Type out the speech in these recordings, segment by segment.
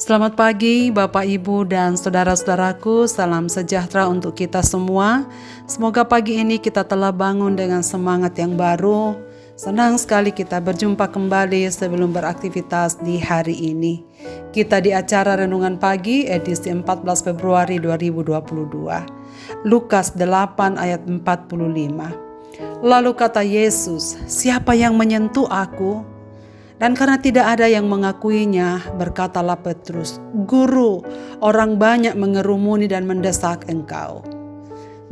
Selamat pagi Bapak Ibu dan saudara-saudaraku, salam sejahtera untuk kita semua. Semoga pagi ini kita telah bangun dengan semangat yang baru. Senang sekali kita berjumpa kembali sebelum beraktivitas di hari ini. Kita di acara Renungan Pagi edisi 14 Februari 2022. Lukas 8 ayat 45. Lalu kata Yesus, "Siapa yang menyentuh aku?" Dan karena tidak ada yang mengakuinya, berkatalah Petrus, "Guru, orang banyak mengerumuni dan mendesak engkau."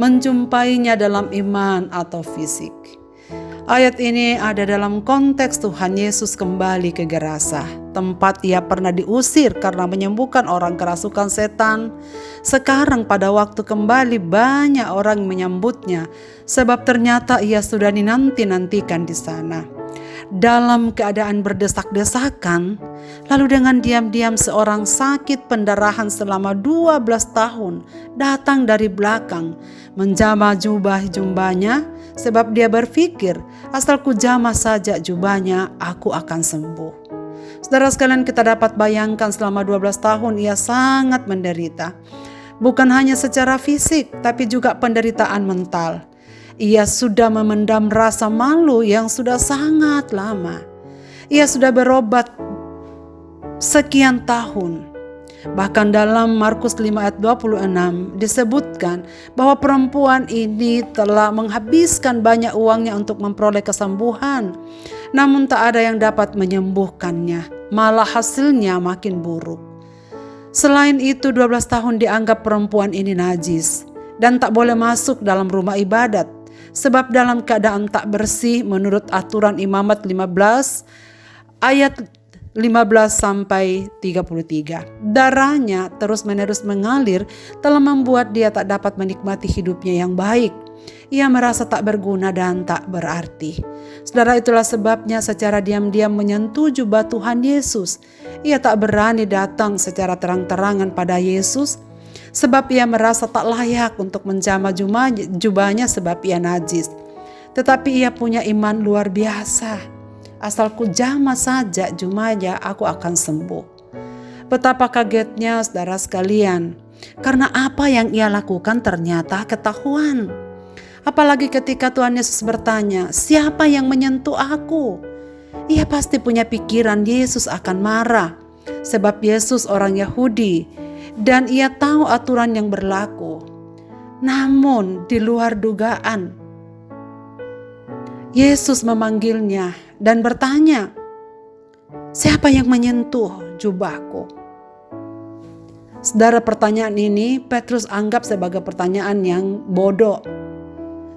Menjumpainya dalam iman atau fisik. Ayat ini ada dalam konteks Tuhan Yesus kembali ke Gerasa, tempat ia pernah diusir karena menyembuhkan orang kerasukan setan. Sekarang pada waktu kembali banyak orang menyambutnya, sebab ternyata ia sudah dinanti-nantikan di sana. Dalam keadaan berdesak-desakan, lalu dengan diam-diam seorang sakit pendarahan selama 12 tahun datang dari belakang, menjamah jubahnya, sebab dia berpikir, asal ku jamah saja jubahnya, aku akan sembuh. Saudara sekalian, kita dapat bayangkan selama 12 tahun ia sangat menderita. Bukan hanya secara fisik, tapi juga penderitaan mental. Ia sudah memendam rasa malu yang sudah sangat lama. Ia sudah berobat sekian tahun. Bahkan dalam Markus 5 ayat 26 disebutkan bahwa perempuan ini telah menghabiskan banyak uangnya untuk memperoleh kesembuhan. Namun tak ada yang dapat menyembuhkannya. Malah hasilnya makin buruk. Selain itu 12 tahun dianggap perempuan ini najis dan tak boleh masuk dalam rumah ibadat. Sebab dalam keadaan tak bersih menurut aturan Imamat 15 ayat 15 sampai 33. Darahnya terus-menerus mengalir telah membuat dia tak dapat menikmati hidupnya yang baik. Ia merasa tak berguna dan tak berarti. Saudara, itulah sebabnya secara diam-diam menyentuh jubah Tuhan Yesus. Ia tak berani datang secara terang-terangan pada Yesus, sebab ia merasa tak layak untuk menjamah jubahnya sebab ia najis. Tetapi ia punya iman luar biasa. Asal ku jamah saja jubahnya, aku akan sembuh. Betapa kagetnya saudara sekalian, karena apa yang ia lakukan ternyata ketahuan. Apalagi ketika Tuhan Yesus bertanya, "Siapa yang menyentuh aku?" Ia pasti punya pikiran Yesus akan marah, sebab Yesus orang Yahudi dan ia tahu aturan yang berlaku. Namun di luar dugaan, Yesus memanggilnya dan bertanya, "Siapa yang menyentuh jubahku?" Saudara, pertanyaan ini Petrus anggap sebagai pertanyaan yang bodoh.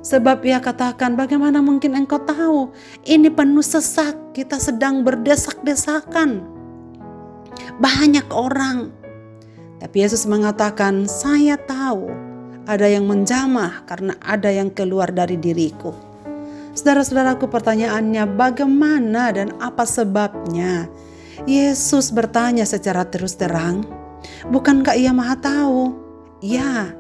Sebab ia katakan, "Bagaimana mungkin engkau tahu? Ini penuh sesak, kita sedang berdesak-desakan. Banyak orang." Tapi Yesus mengatakan, "Saya tahu ada yang menjamah karena ada yang keluar dari diriku." Saudara-saudaraku, pertanyaannya bagaimana dan apa sebabnya Yesus bertanya secara terus terang? Bukankah ia maha tahu? Ya,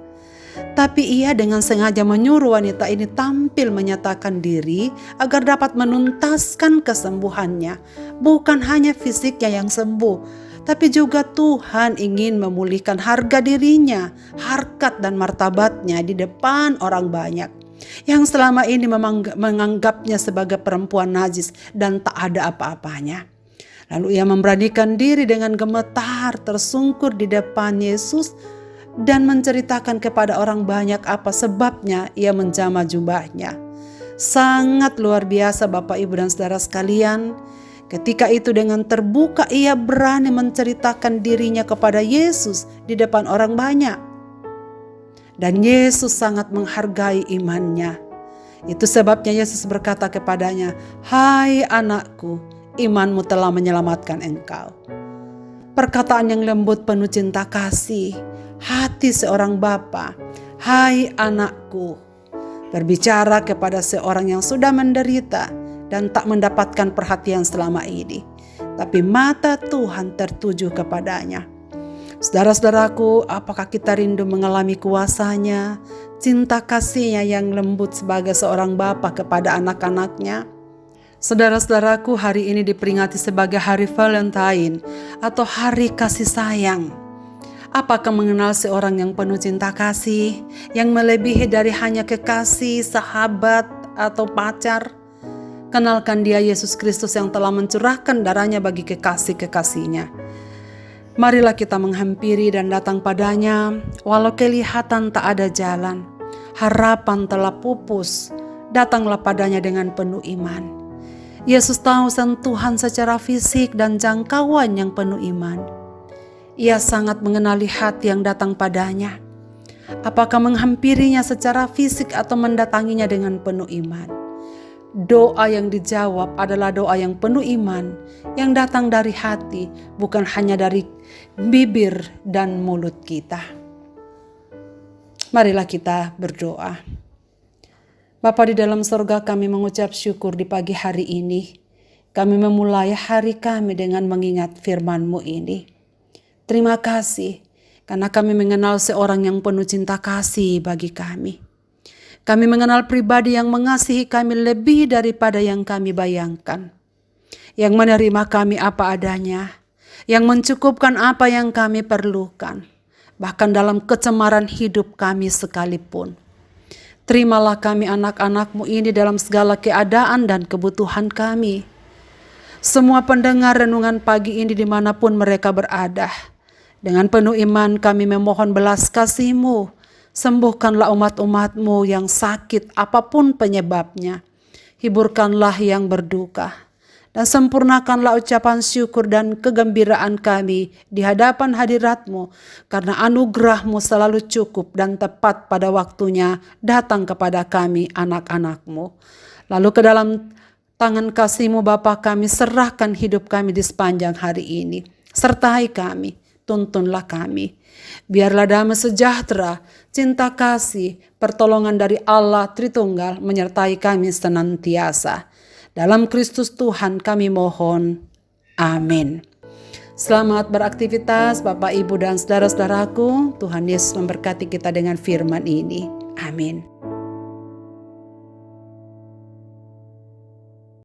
tapi ia dengan sengaja menyuruh wanita ini tampil menyatakan diri agar dapat menuntaskan kesembuhannya. Bukan hanya fisiknya yang sembuh, tapi juga Tuhan ingin memulihkan harga dirinya, harkat dan martabatnya di depan orang banyak yang selama ini menganggapnya sebagai perempuan najis dan tak ada apa-apanya. Lalu ia memberanikan diri dengan gemetar tersungkur di depan Yesus dan menceritakan kepada orang banyak apa sebabnya ia menjamah jubahnya. Sangat luar biasa Bapak, Ibu dan saudara sekalian. Ketika itu dengan terbuka ia berani menceritakan dirinya kepada Yesus di depan orang banyak. Dan Yesus sangat menghargai imannya. Itu sebabnya Yesus berkata kepadanya, "Hai anakku, imanmu telah menyelamatkan engkau." Perkataan yang lembut penuh cinta kasih, hati seorang bapa. "Hai anakku," berbicara kepada seorang yang sudah menderita dan tak mendapatkan perhatian selama ini. Tapi mata Tuhan tertuju kepadanya. Saudara-saudaraku, apakah kita rindu mengalami kuasa-Nya, cinta kasih-Nya yang lembut sebagai seorang bapa kepada anak-anaknya? Saudara-saudaraku, hari ini diperingati sebagai hari Valentine atau hari kasih sayang. Apakah mengenal seorang yang penuh cinta kasih, yang melebihi dari hanya kekasih, sahabat, atau pacar? Kenalkan dia Yesus Kristus yang telah mencurahkan darahnya bagi kekasih-kekasihnya. Marilah kita menghampiri dan datang padanya, walau kelihatan tak ada jalan, harapan telah pupus, datanglah padanya dengan penuh iman. Yesus tahu sentuhan secara fisik dan jangkauan yang penuh iman. Ia sangat mengenali hati yang datang padanya. Apakah menghampirinya secara fisik atau mendatanginya dengan penuh iman? Doa yang dijawab adalah doa yang penuh iman, yang datang dari hati, bukan hanya dari bibir dan mulut kita. Marilah kita berdoa. Bapa di dalam surga, kami mengucap syukur di pagi hari ini. Kami memulai hari kami dengan mengingat firman-Mu ini. Terima kasih karena kami mengenal seorang yang penuh cinta kasih bagi kami. Kami mengenal pribadi yang mengasihi kami lebih daripada yang kami bayangkan. Yang menerima kami apa adanya. Yang mencukupkan apa yang kami perlukan. Bahkan dalam kecemaran hidup kami sekalipun. Terimalah kami anak-anak-Mu ini dalam segala keadaan dan kebutuhan kami. Semua pendengar renungan pagi ini dimanapun mereka berada. Dengan penuh iman kami memohon belas kasih-Mu. Sembuhkanlah umat-umat-Mu yang sakit apapun penyebabnya. Hiburkanlah yang berduka. Dan sempurnakanlah ucapan syukur dan kegembiraan kami di hadapan hadirat-Mu, karena anugerah-Mu selalu cukup dan tepat pada waktunya datang kepada kami anak-anak-Mu. Lalu ke dalam tangan kasih-Mu Bapa, kami serahkan hidup kami di sepanjang hari ini. Sertai kami, tuntunlah kami. Biarlah damai sejahtera, cinta kasih, pertolongan dari Allah Tritunggal menyertai kami senantiasa. Dalam Kristus Tuhan kami mohon. Amin. Selamat beraktivitas Bapak, Ibu, dan saudara-saudaraku. Tuhan Yesus memberkati kita dengan firman ini. Amin.